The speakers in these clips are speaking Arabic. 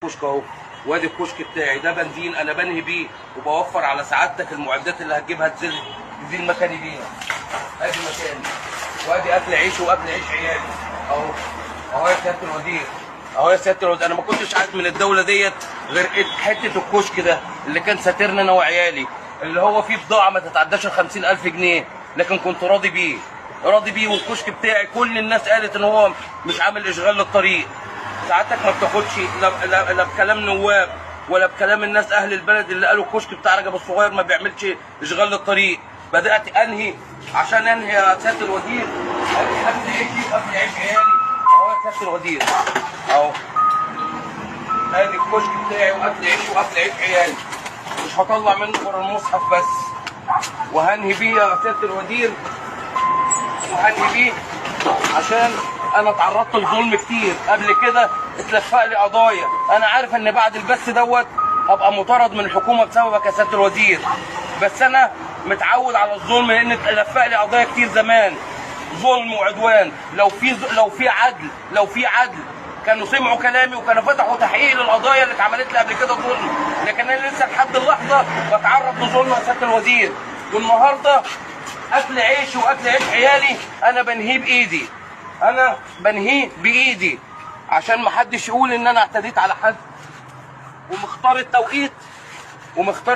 كشك اهو، وادي الكشك بتاعي ده بنزين انا بنهي بيه وبوفر على سعادتك المعدات اللي هتجيبها تزيل مكاني بيها. ادي مكاني وادي اكل عيش واكل عيش عيالي اهو. اهو يا سياده الوزير، اهو يا سياده الوزير. انا ما كنتش عارف من الدوله ديت غير حته الكشك ده اللي كان ساترنا انا وعيالي، اللي هو فيه بضاعه ما تتعداش ال 50,000 جنيه، لكن كنت راضي بيه والكشك بتاعي كل الناس قالت ان هو مش عامل اشغال للطريق. ساعتك ما بتاخدش لا بكلام نواب ولا بكلام الناس اهل البلد اللي قالوا الكشك بتاع رجب الصغير ما بيعملش اشغال للطريق. بدات انهي عشان انهي يا سياده الوزير اكل عيشي واكل عيش عيالي اهو يا سياده الوزير اهو. ادي الكشك بتاعي واكل عيشي واكل عيش عيالي، مش هطلع منه غير المصحف بس، وهنهي بيه يا سياده الوزير، وهنهي بيه عشان انا اتعرضت لظلم كتير قبل كده، اتلفق لي قضايا. انا عارف ان بعد البث دوت هبقى مطارد من الحكومه بسببك يا سياده الوزير، بس انا متعود على الظلم لان اتلفق لي قضايا كتير زمان، ظلم وعدوان. لو في عدل كانوا سمعوا كلامي وكانوا فتحوا تحقيق للقضايا اللي اتعملت لي قبل كده ظلم، لكن انا لسه لحد اللحظه بتعرض لظلم يا سياده الوزير. والنهارده اكل عيشي واكل عيش عيالي انا بنهيه بايدي، انا بنهيه بايدي عشان ما حدش يقول ان انا اعتديت على حد، ومختار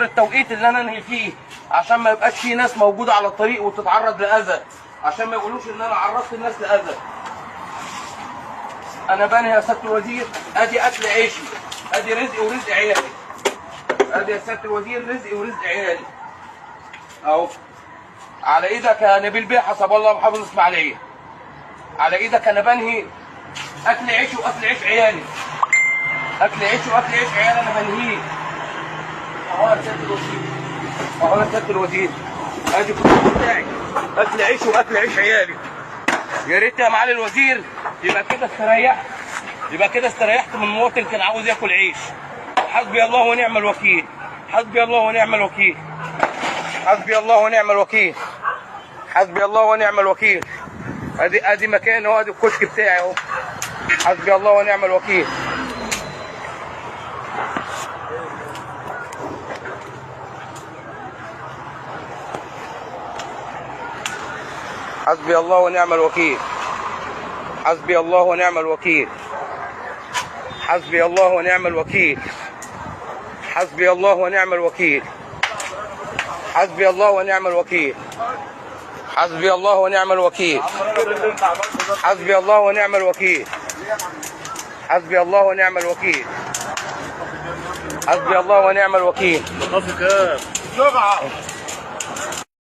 التوقيت اللي انا انهي فيه عشان ما يبقاش في ناس موجوده على الطريق وتتعرض لاذى، عشان ما يقولوش ان انا عرضت الناس لاذى. انا بنهي يا سياده الوزير، ادي اكل عيشي، ادي رزقي ورزق عيالي، ادي يا سياده الوزير رزقي ورزق عيالي اهو. على ايدك يا نبيل بيه حسب الله محافظ اسماعيليه، على ايدك انا بنهي اكل عيش واكل عيش عيالي، اكل عيش واكل عيش عيالي انا بنهيه اهو يا سياده الوزير، اهو يا سياده الوزير. ادي الكشك بتاعي اكل عيش واكل عيش عيالي. يا ريت يا معالي الوزير يبقى كده استريحت من مواطن كان عاوز ياكل عيش. حسبي الله ونعم الوكيل، حسبي الله ونعم الوكيل، حسبي الله ونعم الوكيل، حسبي الله ونعم الوكيل. ادي مكان اهو، ادي الكشك بتاعي اهو. حسبي الله ونعم الوكيل. حسبي الله ونعم الوكيل، حسبي الله ونعم الوكيل، حسبي الله ونعم الوكيل، حسبي الله ونعم الوكيل، حسبي الله ونعم الوكيل، حسبي الله ونعم الوكيل، حسبي الله ونعم الوكيل، حسبي الله ونعم الوكيل، حسبي الله ونعم الوكيل.